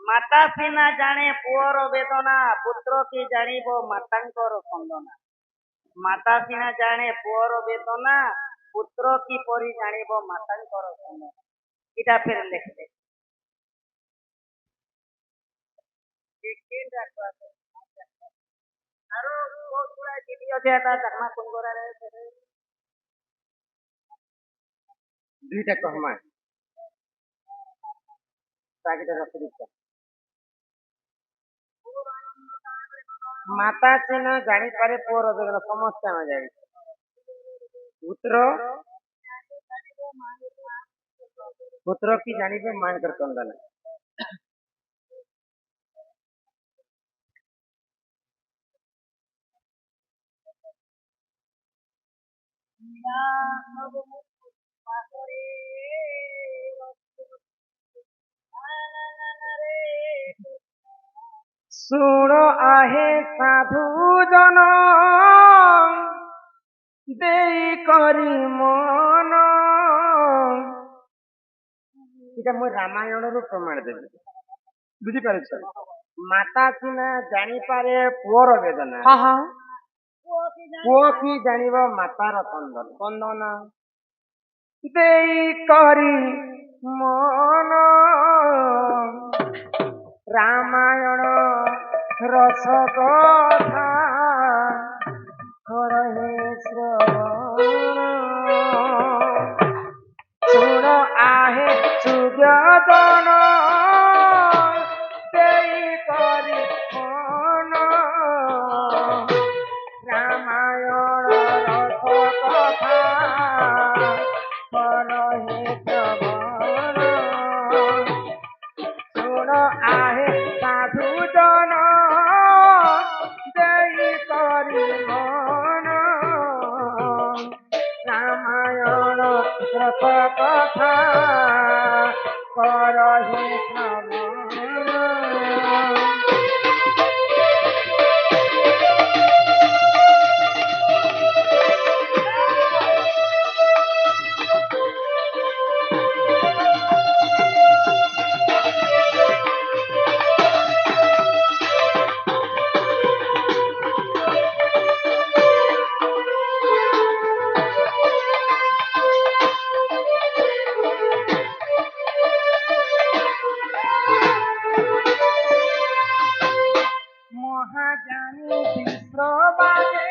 ମାତା ସିନା ଜାଣେ ପୁଅର ବେଦନା, ପୁତ୍ର କି ଜାଣିବ ମାତାଙ୍କର ସ୍ପନ୍ଦନା। ମାତା ସିନା ଜାଣେ ପୁଅର ବେଦନା, ପୁତ୍ର କିପରି ଜାଣିବ ମାତାଙ୍କର ସ୍ପନ୍ଦନା। ଏଇଟା ଫେର ଲେଖିଲେ। ଆରୁ ବହୁତ ଗୁଡାଏ ଚିଠି ଅଛି ଏଟା ଦେଖମା କୋନ କରାରେ ଦୁଇଟା କହମା ତାକିଟା ରଖିଦେଇଛ। ମାତା ସିନା ଜାଣିପାରେ ପୁଅର ବେଦନା, ସମସ୍ତେ ଆମେ ଜାଣିଛୁ। ପୁତ୍ର କି ଜାଣିବେ ମାଙ୍କର ସ୍ପନ୍ଦନ। ଶୁଣ ଆହେ ସାଧୁ ଜନ ଦେଇ କରି ମନ। ଏଇଟା ମୁଁ ରାମାୟଣରୁ ପ୍ରମାଣ ଦେବି, ବୁଝିପାରୁଛ? ମାତା ସିନା ଜାଣିପାରେ ପୁଅର ବେଦନା, ପୁଅ କି ଜାଣିବ ମାତାର ସ୍ପନ୍ଦନ। ଦେଇ କରି ମନ ରାମାୟଣ ରସ କଥା କରହେ ଶ୍ରବଣ। ଶୁଣ ଆହେ ସୁଯୋଜନ ଦେଇ କରି ମନ ରାମାୟଣ ରସ କଥା କରହେ ଶ୍ରବଣ। ଶୁଣ ଆହେ ସାଧୁ ଜନ ଦେଇ କରି ମନ ରାମାୟଣ ରସ କଥା କରହେ ଶ୍ରବଣ। ମହାଜ୍ଞାନୀ ବିଶ୍ରବାଦେ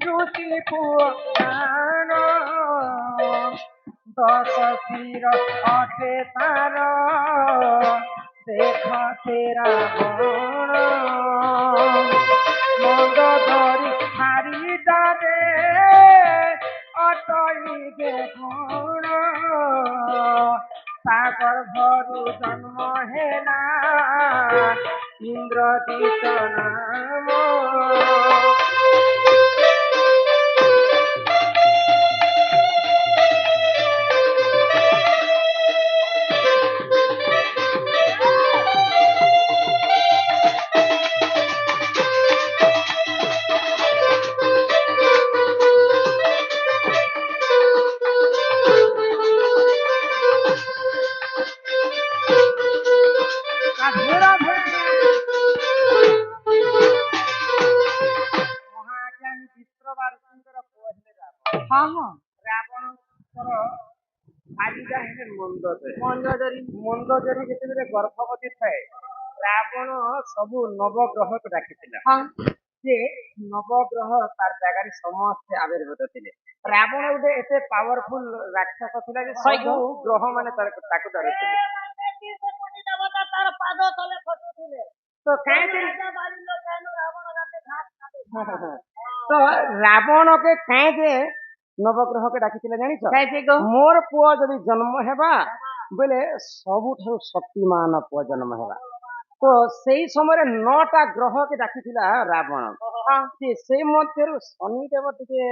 ଋଷି ପୁଅ ଜ୍ଞାନ। ଦଶ ଶିର ଅଠେ ତାର ଦେଖ ତେରା ବଣ। ମନ୍ଦ ଧରି ହାରି ଯାବେ ଅଟଇବେ ଗୁଣ। ସାଗର ଘରୁ ଜନ୍ମ ହେଲା ଇନ୍ଦ୍ରଜିତ ନାମ। ମହାଜ୍ଞାନୀ ବିଶ୍ରବା ଋଷିଙ୍କର ପୁଅ ହେଲେ ରାବଣ। ରାବଣଙ୍କର ଭାଇଟା ହେଲେ ମନ୍ଦୋଦରୀ ଯେତେବେଳେ ଗର୍ଭବତୀ ଥାଏ, ରାବଣ ସବୁ ନବଗ୍ରହକୁ ଡାକିଥିଲା। ଯେ ନବଗ୍ରହ ତାର ଜାଗାରେ ସମସ୍ତେ ଆବିର୍ଭୂତ ଥିଲେ। ରାବଣ ଗୋଟେ ଏତେ ପାୱାରଫୁଲ ରାକ୍ଷସ ଥିଲା ଯେ ସବୁ ଗ୍ରହ ମାନେ ତାକୁ ଡରୁଥିଲେ। ତ ରାବଣ କେ କାଇଁ ଯେ ନବଗ୍ରହ କେ ଡାକିଥିଲେ ଜାଣିଛ? ମୋର ପୁଅ ଯଦି ଜନ୍ମ ହେବା ବୋଲେ ସବୁଠାରୁ ଶକ୍ତିମାନ ପୁଅ ଜନ୍ମ ହେବା। ତ ସେଇ ସମୟରେ 9ଟା ଗ୍ରହକେ ଡାକିଥିଲା ରାବଣ। ସେଇ ମଧ୍ୟରୁ ଶନିଦେବ ଟିକେ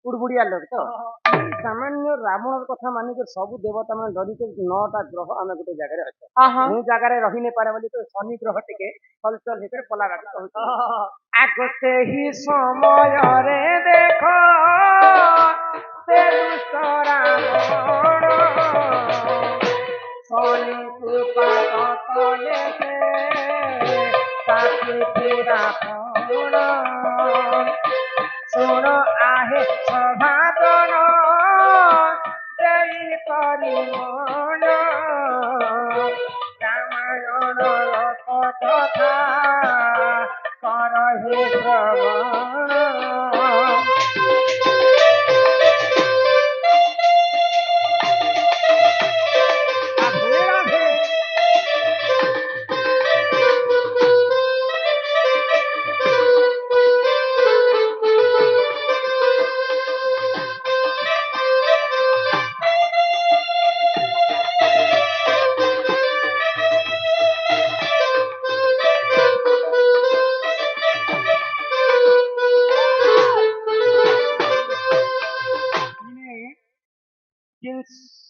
ଉଡବୁଡିଆ ଲୋକ, ତ ସାମାନ୍ୟ ରାବଣର କଥା ମାନିକି ସବୁ ଦେବତା ମାନେ ଡରିକି 9ଟା ଗ୍ରହ ଆମେ ଗୋଟେ ଜାଗାରେ ଅଛୁ, ମୁଁ ଜାଗାରେ ରହି ନ ପାରେ ବୋଲି ତ ଶନି ଗ୍ରହ ଟିକେ ହଲଚଲ ଭିତରେ ପଲାବାକୁ କହୁଛି। ଆଗ ସେହି ସମୟରେ ଦେଖ ସେ ଦୁଷ୍ଟ ରାବଣ ଶନିଙ୍କୁ ପାଦ ତଳେ ସେ କାଟିଥିଲା କଣ ଶୁଣ ଆହେ ସଭାଜନ ଦେଇ କରି ମନ ରାମାୟଣ କଥା କର হে ଶ୍ରବଣ।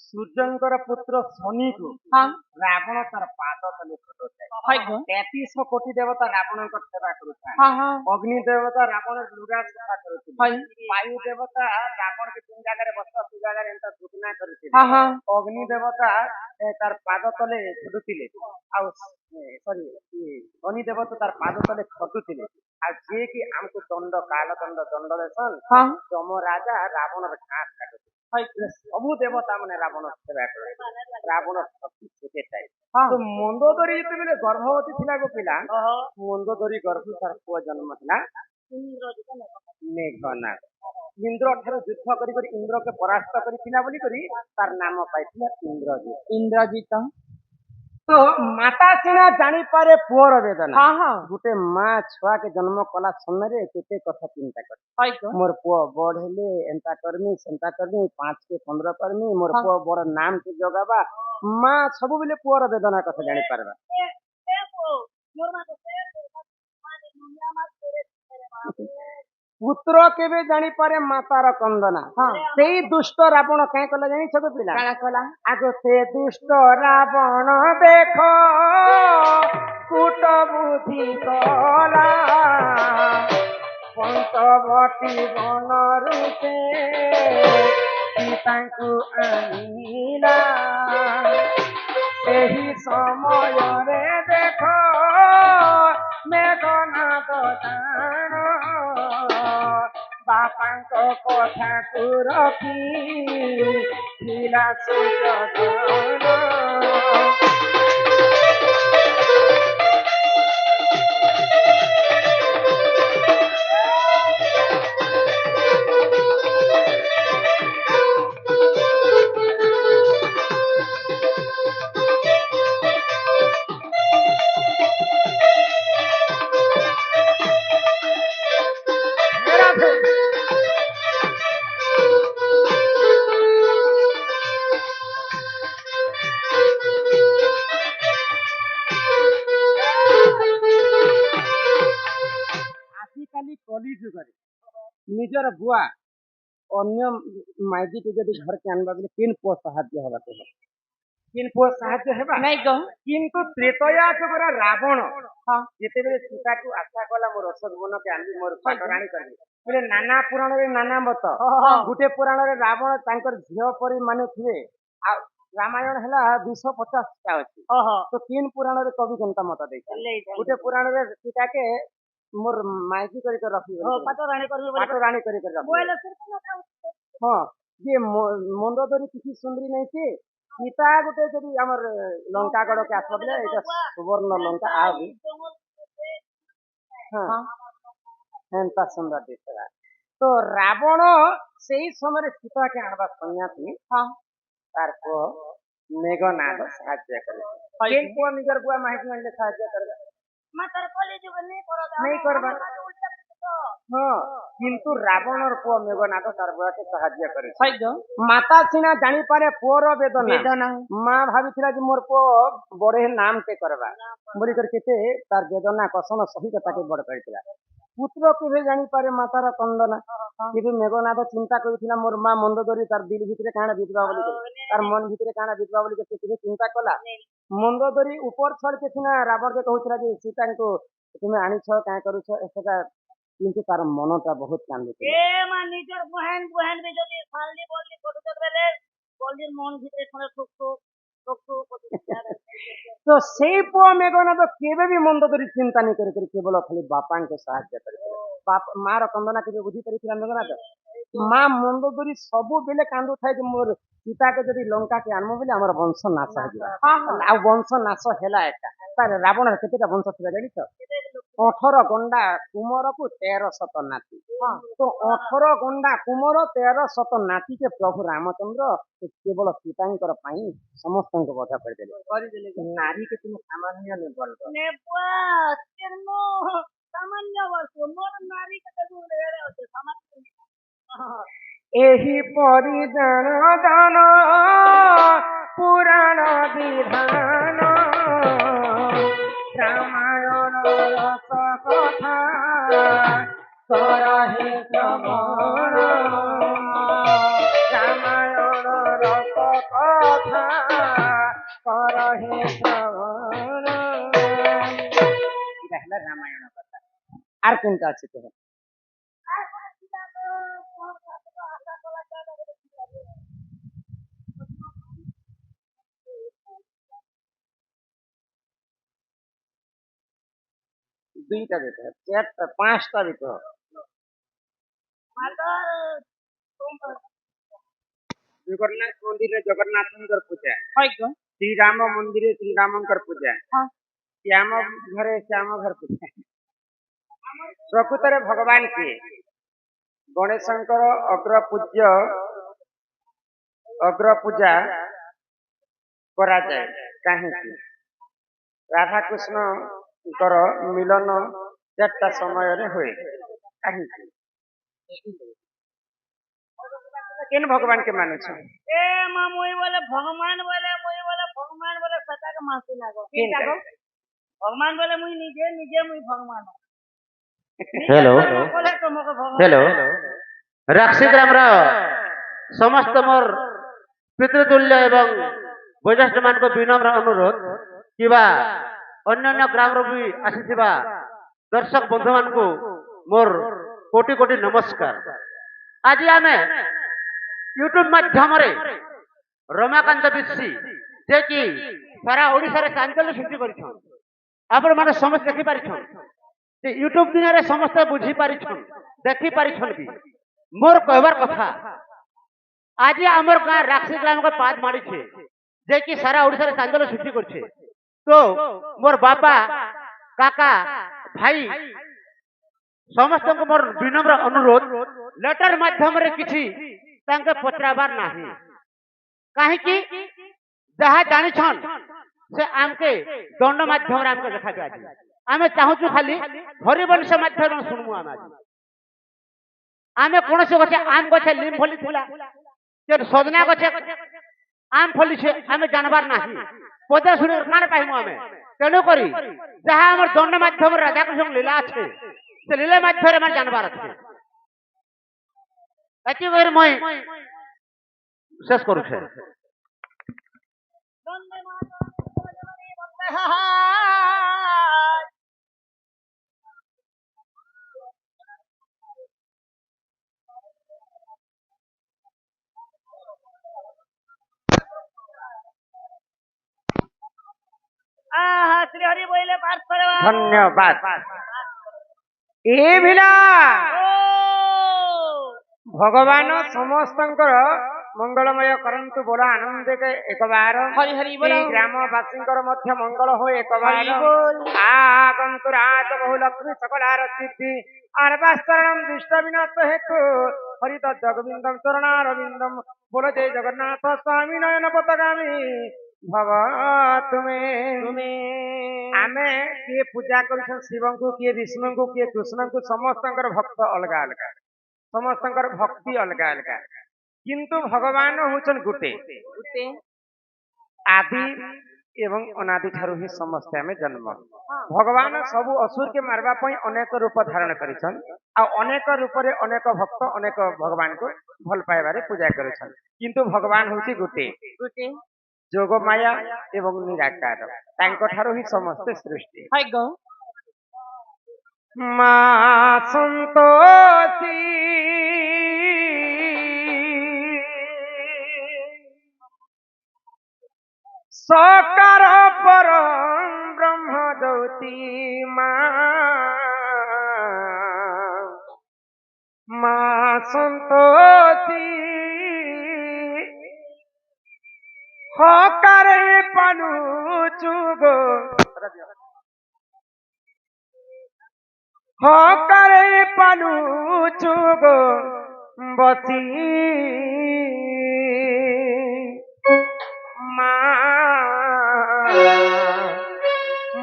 ସୂର୍ଯ୍ୟଙ୍କର ପୁତ୍ର ଶନିକୁ ରାବଣ ତାର ପାଦ ତଳେ ଖଟୁଥାଏ। 33 କୋଟି ଦେବତା ରାବଣଙ୍କ ସେବା କରୁଥାଏ। ଅଗ୍ନି ଦେବତା ରାବଣ ଲୁଗା ସଫା କରୁଥିଲେ। ବାୟୁ ଦେବତା ରାବଣকে ତିନି ଜାଗାରେ ବସ ସେ ଜାଗାରେ ଏନ୍ତା ଦୁଃଖନା କରିଥିଲେ। ଅଗ୍ନି ଦେବତା ତାର ପାଦ ତଳେ ଖଟୁଥିଲେ ଆଉ ସରି ଶନି ଦେବତା ତାର ପାଦ ତଳେ ଖଟୁଥିଲେ ଆଉ ଯିଏ କି ଆମକୁ ଦଣ୍ଡ କାଳ ଦଣ୍ଡ ଦେସନ୍ ଯମ ରାଜା ରାବଣର ଘାସ କାଟୁଥିଲେ। ସବୁ ଦେବତା ମାନେ ରାବଣ ସେବା କରେ। ରାବଣ ଶକ୍ତି ସେତେ ଥାଏ। ତ ମନ୍ଦୋଦରୀ ଯେତେବେଳେ ଗର୍ଭବତୀ ଥିଲା ଗୋ ପିଲା ମନ୍ଦୋଦରୀ ଗର୍ଭ ତାର ପୁଅ ଜନ୍ମ ହେଲା ମେଘନାଦ। ଇନ୍ଦ୍ର ଠାରୁ ଯୁଦ୍ଧ କରି ଇନ୍ଦ୍ରକୁ ପରାସ୍ତ କରିଥିଲା ବୋଲି କରି ତାର ନାମ ପାଇଥିଲା ଇନ୍ଦ୍ରଜିତ। ତ ମାତା ସିନା ଜାଣିପାରେ ପୁଅର ବେଦନା। ଗୋଟେ ମା ଛୁଆକେ ଜନ୍ମ କଲା ସମୟରେ କେତେ କଥା ଚିନ୍ତା કરે। ମୋର ପୁଅ ବଡ ହେଲେ ଏନ୍ତା କରମି ସେନ୍ତା କରମି 5 के 15 କରମି ମୋର ପୁଅ ବଡ ନାମ କେ ଜଗାବା। ମା ସବୁବେଳେ ପୁଅର ବେଦନା କଥା ଜାଣିପାରବା। ପୁତ୍ର କେବେ ଜାଣିପାରେ ମାତାର କନ୍ଦନା। ସେଇ ଦୁଷ୍ଟ ରାବଣ କାଇଁ କଲା ଜାଣିଛ ଗୋ ପିଲା? ଆଗ ସେ ଦୁଷ୍ଟ ରାବଣ ଦେଖ କୁଟ ବୁଦ୍ଧି କଲା ପଞ୍ଚବଟୀ ବନରୁ ସେ ସୀତାଙ୍କୁ ଆଣିଲା। ସେହି ସମୟରେ ଦେଖ ମେଘନାଦ ଜାଣ ବାପାଙ୍କ କଥାକୁ ରଖି ଥିଲା ସୁଯୋଗ। ନିଜର ବୁଆ ଅନ୍ୟ ମାଇଜିକୁ ଯଦି ଘରକେ ଆଣିବା ବୋଲେ କିନ୍ ପୁଅ ସାହାଯ୍ୟ ହେବା କହ କିନ୍ ପୁଅ ସାହାଯ୍ୟ ହେବା ନାଇଁ କହ। କିନ୍ତୁ ତ୍ରେତୟା ଯୁଗର ରାବଣ ଯେତେବେଳେ ସୀତାକୁ ଆଶା କଲା ମୋର ରସଦବନକେ ଆଣିବି ମୋର ପାଟରାଣୀ କରିବି ବୋଲେ ନାନା ପୁରାଣରେ ନାନା ମତ। ଗୋଟେ ପୁରାଣରେ ରାବଣ ତାଙ୍କର ଝିଅ ପରି ମାନେ ଥିବେ ଆଉ ରାମାୟଣ ହେଲା 250ଟା ଅଛି। ତ ତିନି ପୁରାଣରେ କବି କେନ୍ତା ମତ ଦେଇଛନ୍ତି। ଗୋଟେ ପୁରାଣରେ ସୀତାକେ मोर माइकी करी कर रखी पाटराणी करी कर हाँ ये मंदोदरी किसी सुंदरी नहीं थी सीता गोटे जदि हमर लंका गड़ के आसबा बेले एटा सुवर्ण लंका आ भी हाँ एंता सुंदर दिसरा। तो रावण सेही समय सीता के आनबा सन्यासी तार को मेघनाद साहाय्य करे। केन को निगर बुआ माइकी आनले साहाय्य करबा नहीं करबा। हाँ किंतु रावणर पुआ मेघनाद तार बुआके साहाय्य करे। माता सिना जानी पारे पुअर बेदना माँ भाभी जे मोर पुओ बड़े नाम के करबा बोली कर केते तार बेदना कसन सहित ताके बड़ करथिला। पुत्र केबे जानी पारे मातार कंदना केबे मेघनाद चिंता करथिला मोर माँ मंदोदरी तार दिल भितरे काना बितबा बोली तार मन भितरे काना बितबा बोली के केबे चिंता कला। मंदोदरी ऊपर छड़ के सिना रावण के कहउथिला जे सीता को तुम्हें आनिछ काहे करूछ एसका किंतु तार मनटा बहुत कांदे ए मा निजर बहन भी जदी सालली बोलली करूछ बेले बोलली मन भितरे खले ठुक ठुक তো সেই পুଅ মেଘନାଦ କେବେ ବି ମନ୍ଦ କରି ଚିନ୍ତା ନି କରି କରି କେବଳ ଖାଲି ବାପାଙ୍କୁ ସାହାଯ୍ୟ କରିଥିଲେ। ମାର କନ୍ଦନା କେବେ ବୁଝିପାରିଥିଲା ମେଘନାଦ? ମା ମନ୍ଦ କରି ସବୁବେଳେ କାନ୍ଦୁଥାଏ ଯେ ମୋର ସୀତାକେ ଯଦି ଲଙ୍କାକେ ଆଣମୁ ବୋଲି ଆମର ବଂଶ ନାଶ ହେଇଯିବ। ଆଉ ବଂଶ ନାଶ ହେଲା ଏକା। ତାର ରାବଣର କେତେଟା ବଂଶ ଥିଲା ଜାଣିଛ? 18 ଗଣ୍ଡା କୁମରକୁ 13 ଶତ ନାତି। ତ 18 ଗଣ୍ଡା କୁମର 13 ଶତ ନାତିକେ ପ୍ରଭୁ ରାମଚନ୍ଦ୍ର କେବଳ ସୀତାଙ୍କର ପାଇଁ ସମସ୍ତଙ୍କୁ ବଧ କରିଦେଲେ। ନାରୀ କେ ତୁମ ସାମାନ୍ୟ ନେବଲ ଏହି ପରିଜନ ଦାନ ପୁରାଣ ବିଧାନ ରାମାୟଣ ରସ କଥା କରହି ଶ୍ରବଣ ରାମାୟଣ ରସ କଥା କରହି ଶ୍ରବଣ। এটা হলো রামায়ণ কথা। আর কোনটা আছে তো? দুইটা দিতে হবে, চারটা 5টা দিতে হবে। জগন্নাথ মন্দিরে জগন্নাথঙ্কর পূজা, শ্রীরাম মন্দিরে শ্রীরামঙ্কর পূজা, শ্যাম ঘরে শ্যাম ঘর পূজা। প্রকৃତରେ ଭଗବାନ କିଏ? ଗଣେଶଙ୍କର ଅଗ୍ର ପୂଜା କରାଯାଏ। କାହିଁକି? ରାଧାକୃଷ୍ଣଙ୍କର ମିଳନ 4ଟା ସମୟରେ ହୁଏ। କାହିଁକି? କେନ ଭଗବାନ କେ ମାନୁଛ? ए मां मुई बोले भगवान बोले सता के मासी लागो भगवान बोले मुई निजे मुई भगवान। हेलो बोले तुमको भगवान। हेलो राक्षी ग्रामर समस्त मोर पितृतुल्य एवं वैज्येष्ठ मान को विनम्र अनुरोध किबा अन्य ग्राम भी आसीथिबा दर्शक बंधु मान को मोर कोटि कोटि नमस्कार। आज आमे यूट्यूब माध्यम रमाकांत बिस्सी जे कि सारा ओडिशा रे चांचल्य सृष्टि करिछन। आपण माने समस्त देखि पारिछन जे यूट्यूब दुनिया रे समस्त बुझी पारिछन देखि पारिछन भी। मोर कहबार कथा आज आमर गाँ राक्षी ग्राम को पाद मारी छे जे कि सारा ओडिशा रे चांचल्य सृष्टि करछे। तो मोर बापा काका भाई समस्त को मोर विनम्र अनुरोध लेटर माध्यम रे किछि तांके पचराबार नाही। काहे कि जहा जानि छन से आमके दंड माध्यम रे आमके देखा जाय। आमे चाहूछु खाली हरिवंश माध्यम सुनमु। आमे कोनसे गछे आम गछे लिम फली थिला जे सजना गछे आम फली छे आमे जानबार नाही। पदे सुनि कान पाइमु आमे। तेनु करी जहा हमर दंड माध्यम रे राधा कृष्ण लीला छे से लीला माध्यम रे मन जानबार छे। एति बेर मय शेष करू छे। श्री हरि बोले धन्यवाद। ए भिला भगवान समस्तंकर मंगलमय करंतु बोला आनंद के एक बार हरि हरि बोलो। ग्रामवासी मध्य मंगल हो एक बार आगंतु राज बहु लक्ष्मी सकलार सिद्धि आर्वाचरण दुष्ट विनाश हेतु हरित जगविंदम चरणारविंदम बोलो जय जगन्नाथ स्वामी नयन पतगामी भव तुम्हें आमे किए पूजा कर शिव को किए विष्णु को किए कृष्ण को समस्तंकर भक्त अलगा अलगा समस्तंकर भक्ति अलगा अलगा किंतु भगवान होचन गुटे आदि एवं अनादि ठारू ही समस्त में जन्म। भगवान सबु असुर के मारवा पई अनेक रूप धारण करिछन आ अनेक रूप रे अनेक भक्त अनेक भगवान को भल पाइबारे पूजा करिछन किंतु भगवान होची गुटे जोग माया एवं निराकार तांको ठारू ही समस्त सृष्टि मा संतोषी সকার পরম ব্রহ্ম জ্যোতি মা মা সন্তোষী হকারে পানু চুগো হকারে পানু চুগো বসি মা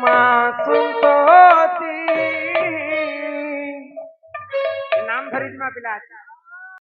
মা সন্তোষী নাম ধরিস না পিলা